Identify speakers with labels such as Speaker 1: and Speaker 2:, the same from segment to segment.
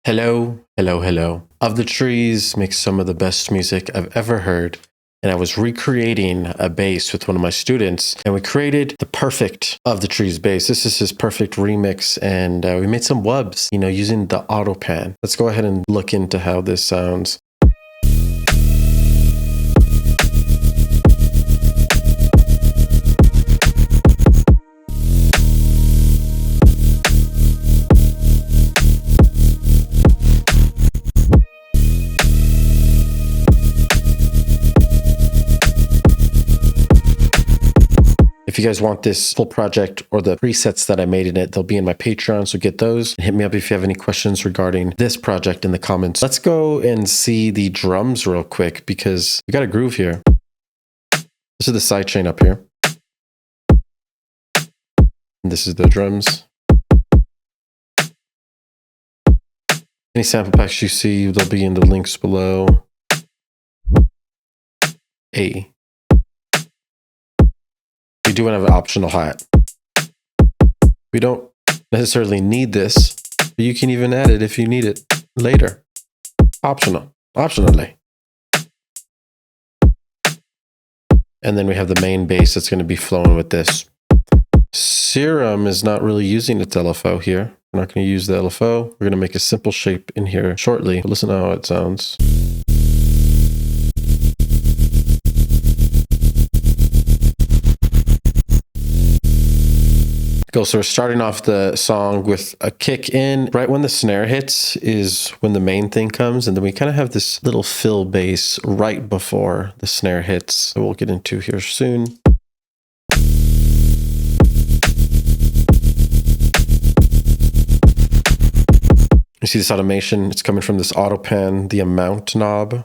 Speaker 1: Hello, hello, hello. Of the Trees makes some of the best music I've ever heard. And I was recreating a bass with one of my students, and we created the perfect Of the Trees bass. This is his perfect remix, and we made some wubs, using the auto pan. Let's go ahead and look into how this sounds. If you guys want this full project or the presets that I made in it, they'll be in my Patreon, so get those. And hit me up if you have any questions regarding this project in the comments. Let's go and see the drums real quick because we got a groove here. This is the sidechain up here. And this is the drums. Any sample packs you see, they'll be in the links below. A. We do have an optional hi-hat. We don't necessarily need this, but you can even add it if you need it later. Optionally. And then we have the main bass that's going to be flowing with this. Serum is not really using its LFO here. We're not going to use the LFO. We're going to make a simple shape in here shortly. But listen to how it sounds. So we're starting off the song with a kick in. Right when the snare hits is when the main thing comes, and then we kind of have this little fill bass right before the snare hits that we'll get into here soon. You see this automation? It's coming from this auto pan, the amount knob.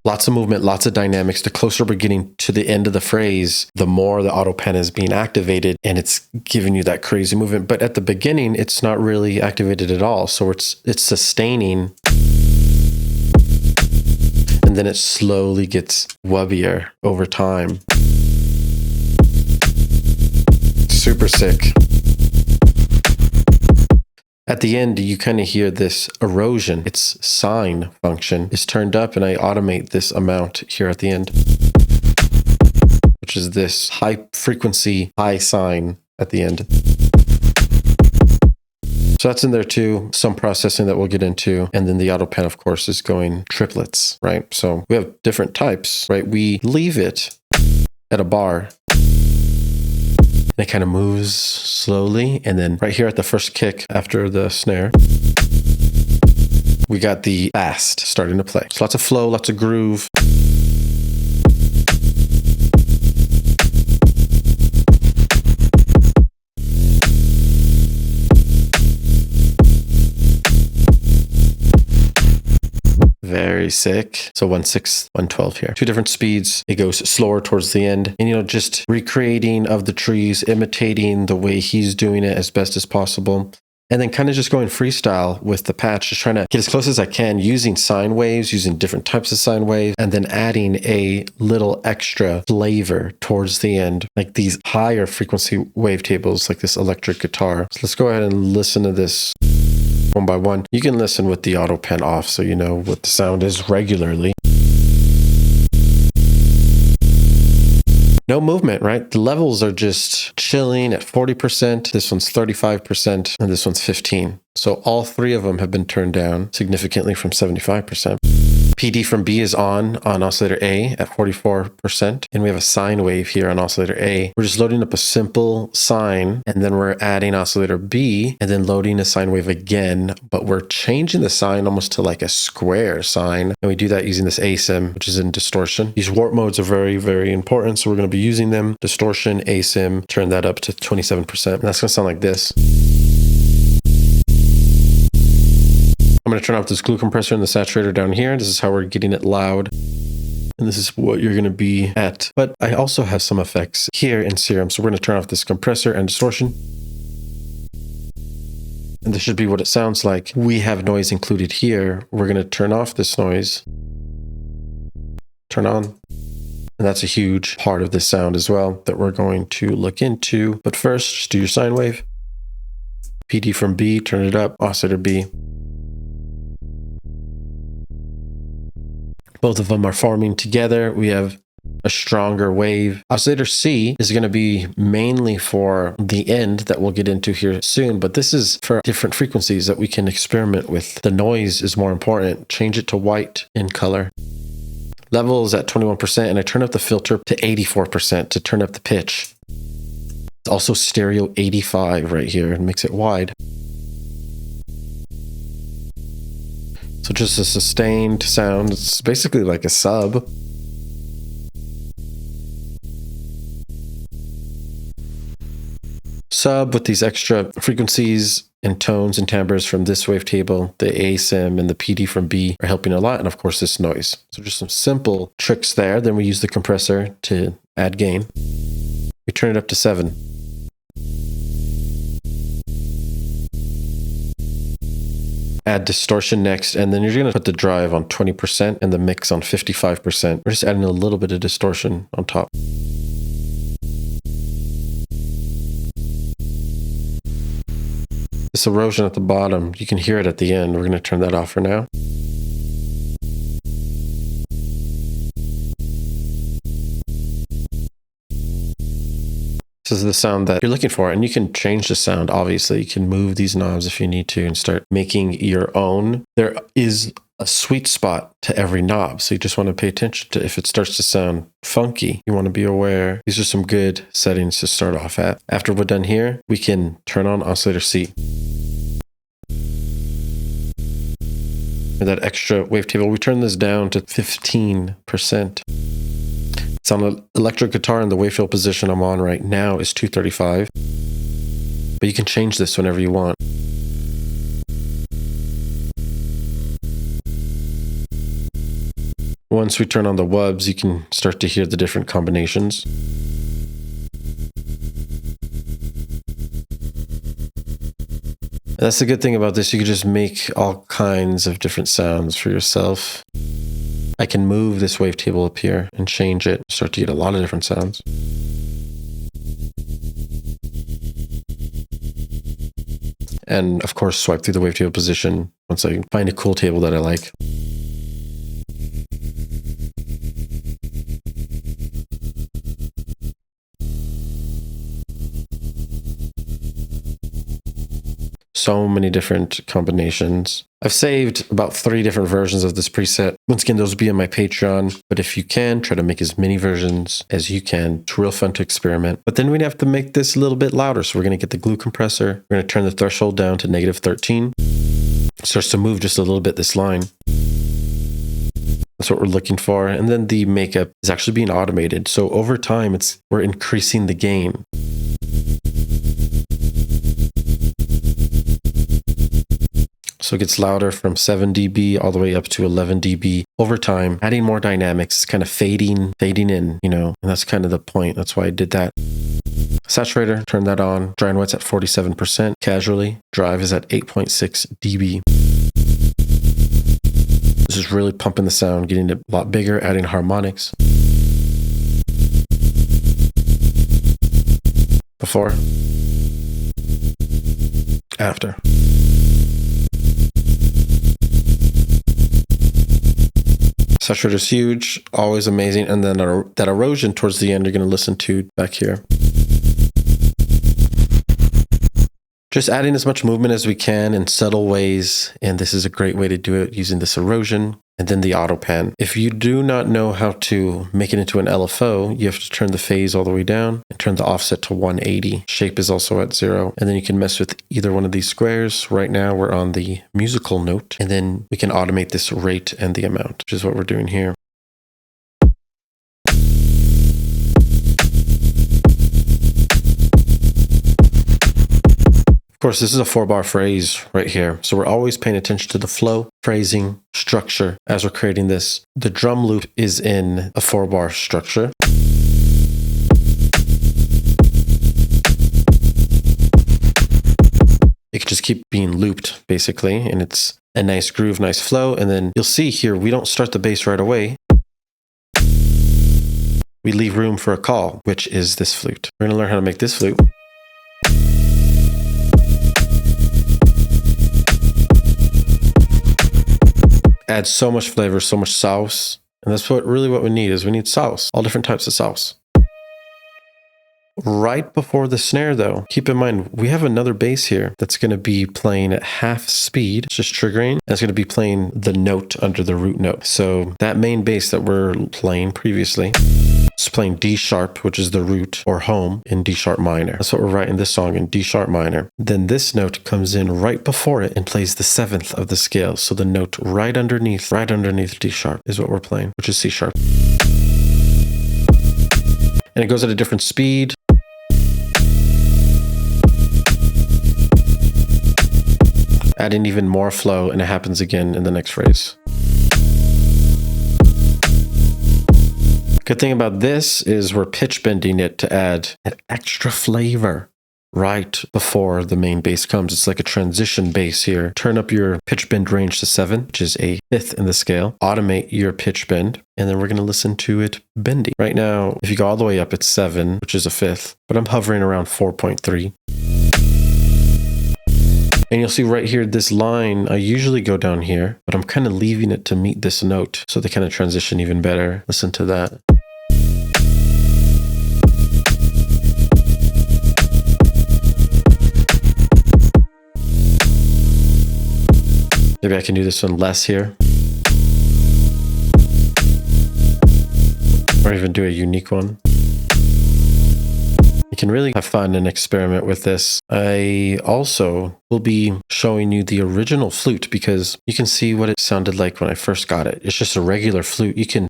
Speaker 1: Lots of movement, lots of dynamics. The closer we're getting to the end of the phrase, the more the auto pen is being activated and it's giving you that crazy movement. But at the beginning, it's not really activated at all. So it's sustaining. And then it slowly gets wubbier over time. Super sick. At the end, you kind of hear this erosion. Its sine function is turned up, and I automate this amount here at the end, which is this high frequency, high sine at the end. So that's in there too. Some processing that we'll get into. And then the auto pan, of course, is going triplets, right? So we have different types, right? We leave it at a bar. And it kind of moves slowly. And then right here at the first kick after the snare, we got the fast starting to play. So lots of flow, lots of groove. Very sick. So 1/6, 1/12 here. Two different speeds. It goes slower towards the end. And, just recreating Of the Trees, imitating the way he's doing it as best as possible. And then kind of just going freestyle with the patch, just trying to get as close as I can using sine waves, using different types of sine waves, and then adding a little extra flavor towards the end, like these higher frequency wavetables, like this electric guitar. So let's go ahead and listen to this one by one. You can listen with the auto pen off so you know what the sound is regularly. No movement, right? The levels are just chilling at 40%. This one's 35%, and this one's 15%. So all three of them have been turned down significantly from 75%. PD from B is on oscillator A at 44%. And we have a sine wave here on oscillator A. We're just loading up a simple sine, and then we're adding oscillator B, and then loading a sine wave again. But we're changing the sine almost to like a square sine. And we do that using this asim, which is in distortion. These warp modes are very, very important. So we're going to be using them. Distortion, asim, turn that up to 27%. And that's going to sound like this. I'm going to turn off this glue compressor and the saturator down here. This is how we're getting it loud. And this is what you're going to be at. But I also have some effects here in Serum. So we're going to turn off this compressor and distortion. And this should be what it sounds like. We have noise included here. We're going to turn off this noise. Turn on. And that's a huge part of this sound as well that we're going to look into. But first, just do your sine wave. PD from B, turn it up, oscillator B. Both of them are forming together. We have a stronger wave. Oscillator C is going to be mainly for the end that we'll get into here soon, but this is for different frequencies that we can experiment with. The noise is more important. Change it to white in color. Level is at 21%, and I turn up the filter to 84% to turn up the pitch. It's also stereo 85 right here and makes it wide. So just a sustained sound. It's basically like a sub. Sub with these extra frequencies and tones and timbres from this wavetable, the ASIM and the PD from B are helping a lot, and of course this noise. So just some simple tricks there. Then we use the compressor to add gain. We turn it up to 7. Add distortion next, and then you're going to put the drive on 20% and the mix on 55%. We're just adding a little bit of distortion on top. This erosion at the bottom, you can hear it at the end. We're going to turn that off for now. This is the sound that you're looking for, and you can change the sound, obviously. You can move these knobs if you need to and start making your own. There is a sweet spot to every knob, so you just want to pay attention to if it starts to sound funky. You want to be aware. These are some good settings to start off at. After we're done here, we can turn on oscillator C. And that extra wavetable, we turn this down to 15%. It's on an electric guitar, and the wavefill position I'm on right now is 235. But you can change this whenever you want. Once we turn on the wubs, you can start to hear the different combinations. And that's the good thing about this. You can just make all kinds of different sounds for yourself. I can move this wavetable up here and change it. Start to get a lot of different sounds. And of course, swipe through the wavetable position once I find a cool table that I like. So many different combinations. I've saved about 3 different versions of this preset. Once again, those will be on my Patreon. But if you can, try to make as many versions as you can. It's real fun to experiment. But then we'd have to make this a little bit louder. So we're going to get the glue compressor. We're going to turn the threshold down to -13. It starts to move just a little bit, this line. That's what we're looking for. And then the makeup is actually being automated. So over time, we're increasing the gain. So it gets louder from 7 dB all the way up to 11 dB over time, adding more dynamics. It's kind of fading in, and that's kind of the point. That's why I did that. Saturator, turn that on. Dry and wet's at 47% casually. Drive is at 8.6 dB. This is really pumping the sound, getting it a lot bigger, adding harmonics. Before. After. Saturator is huge, always amazing. And then that erosion towards the end, you're going to listen to back here. Just adding as much movement as we can in subtle ways. And this is a great way to do it using this erosion. And then the auto pan. If you do not know how to make it into an LFO, you have to turn the phase all the way down and turn the offset to 180. Shape is also at 0. And then you can mess with either one of these squares. Right now we're on the musical note. And then we can automate this rate and the amount, which is what we're doing here. Of course, this is a 4-bar phrase right here. So we're always paying attention to the flow, phrasing, structure as we're creating this. The drum loop is in a 4-bar structure. It can just keep being looped basically, and it's a nice groove, nice flow. And then you'll see here, we don't start the bass right away. we leave room for a call, which is this flute. We're gonna learn how to make this flute. Adds so much flavor, so much sauce. And that's what we need is we need sauce, all different types of sauce. Right before the snare though, keep in mind, we have another bass here that's gonna be playing at half speed, it's just triggering, and it's gonna be playing the note under the root note. So that main bass that we're playing previously, it's playing D sharp, which is the root or home in D sharp minor. That's what we're writing this song in, D sharp minor. Then this note comes in right before it and plays the 7th of the scale. So the note right underneath D sharp is what we're playing, which is C sharp. And it goes at a different speed. Add in even more flow, and it happens again in the next phrase. Good thing about this is we're pitch bending it to add an extra flavor right before the main bass comes. It's like a transition bass here. Turn up your pitch bend range to 7, which is a 5th in the scale. Automate your pitch bend, and then we're going to listen to it bending. Right now, if you go all the way up, it's 7, which is a 5th, but I'm hovering around 4.3. And you'll see right here, this line, I usually go down here, but I'm kind of leaving it to meet this note so they kind of transition even better. Listen to that. Maybe I can do this one less here. Or even do a unique one. You can really have fun and experiment with this. I also will be showing you the original flute because you can see what it sounded like when I first got it. It's just a regular flute. You can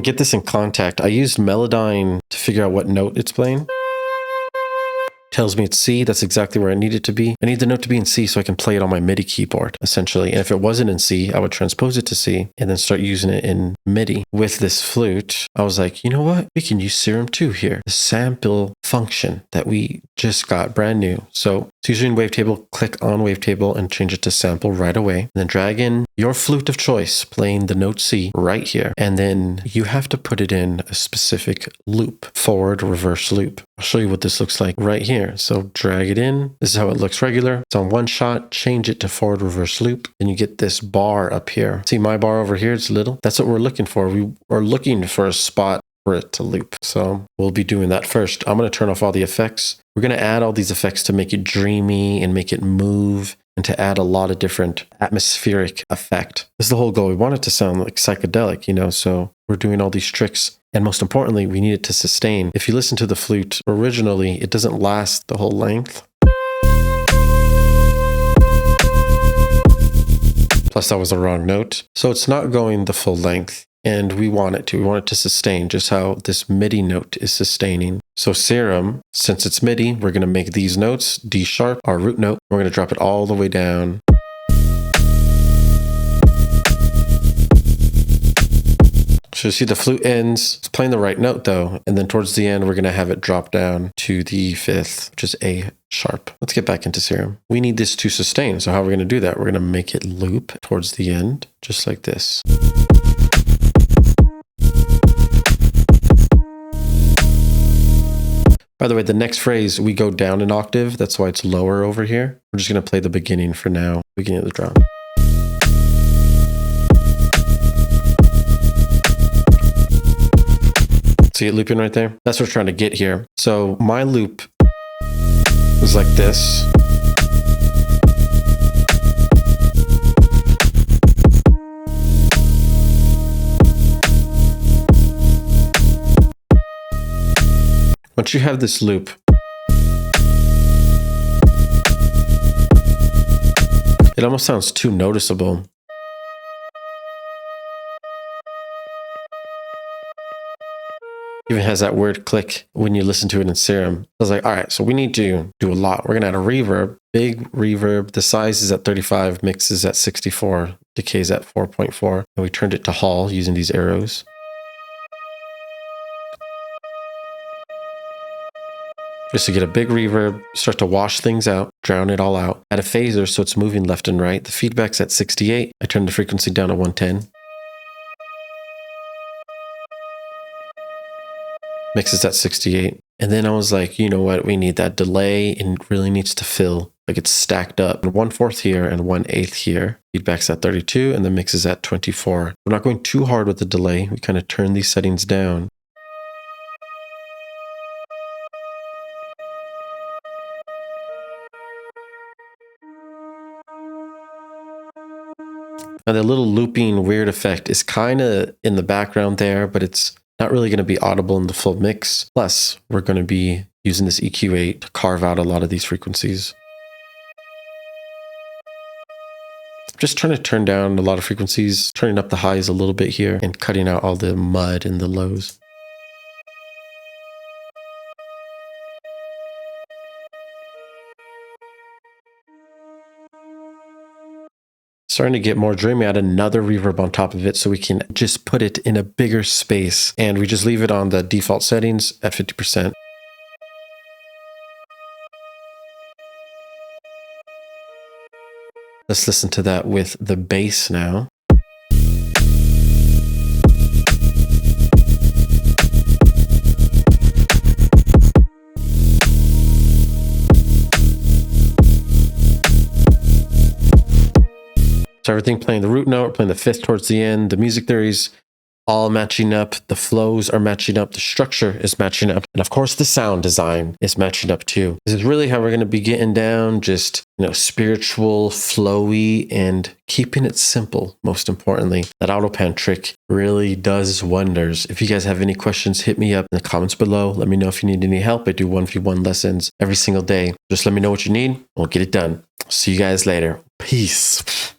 Speaker 1: get this in Contact. I used Melodyne to figure out what note it's playing. Tells me it's C. That's exactly where I need it to be. I need the note to be in C so I can play it on my MIDI keyboard, essentially. And if it wasn't in C, I would transpose it to C and then start using it in MIDI. With this flute, I was like, you know what? We can use Serum 2 here. The sample function that we just got brand new. So it's usually in Wavetable. Click on Wavetable and change it to sample right away. And then drag in your flute of choice, playing the note C right here. And then you have to put it in a specific loop, forward, reverse loop. I'll show you what this looks like right here. So drag it in. This is how it looks regular. It's on one shot. Change it to forward reverse loop. And you get this bar up here. See my bar over here? It's little. That's what we're looking for. We are looking for a spot for it to loop. So we'll be doing that first. I'm going to turn off all the effects. We're going to add all these effects to make it dreamy and make it move and to add a lot of different atmospheric effect. This is the whole goal. We want it to sound like psychedelic, you know, so we're doing all these tricks. And most importantly, we need it to sustain. If you listen to the flute originally, it doesn't last the whole length. Plus that was the wrong note. So it's not going the full length. And we want it to. We want it to sustain just how this MIDI note is sustaining. So Serum, since it's MIDI, we're going to make these notes, D sharp, our root note. We're going to drop it all the way down. So you see the flute ends. It's playing the right note though. And then towards the end, we're going to have it drop down to the 5th, which is A sharp. Let's get back into Serum. We need this to sustain. So how are we going to do that? We're going to make it loop towards the end, just like this. By the way, the next phrase, we go down an octave. That's why it's lower over here. We're just going to play the beginning for now, beginning of the drum. See it looping right there? That's what we're trying to get here. So my loop was like this. Once you have this loop, it almost sounds too noticeable. Even has that weird click when you listen to it in Serum. I was like, all right, so we need to do a lot. We're gonna add a reverb, big reverb. The size is at 35, mix is at 64, decay is at 4.4. And we turned it to Hall using these arrows. Just to get a big reverb, start to wash things out, drown it all out. Add a phaser so it's moving left and right. The feedback's at 68. I turned the frequency down to 110. Mix is at 68. And then I was like, you know what? We need that delay, and it really needs to fill. Like it's stacked up. 1/4 here and 1/8 here. Feedback's at 32 and the mix is at 24. We're not going too hard with the delay. We kind of turn these settings down. Now the little looping weird effect is kind of in the background there, but it's not really going to be audible in the full mix. Plus, we're going to be using this EQ8 to carve out a lot of these frequencies. Just trying to turn down a lot of frequencies, turning up the highs a little bit here, and cutting out all the mud and the lows. Starting to get more dreamy. Add another reverb on top of it so we can just put it in a bigger space. And we just leave it on the default settings at 50%. Let's listen to that with the bass now. So everything playing the root note, playing the fifth towards the end, the music theories all matching up, the flows are matching up, the structure is matching up, and of course the sound design is matching up too. This is really how we're going to be getting down, just, you know, spiritual, flowy, and keeping it simple, most importantly. That auto pan trick really does wonders. If you guys have any questions, hit me up in the comments below. Let me know if you need any help. I do 1v1 lessons every single day. Just let me know what you need. We'll get it done. See you guys later. Peace.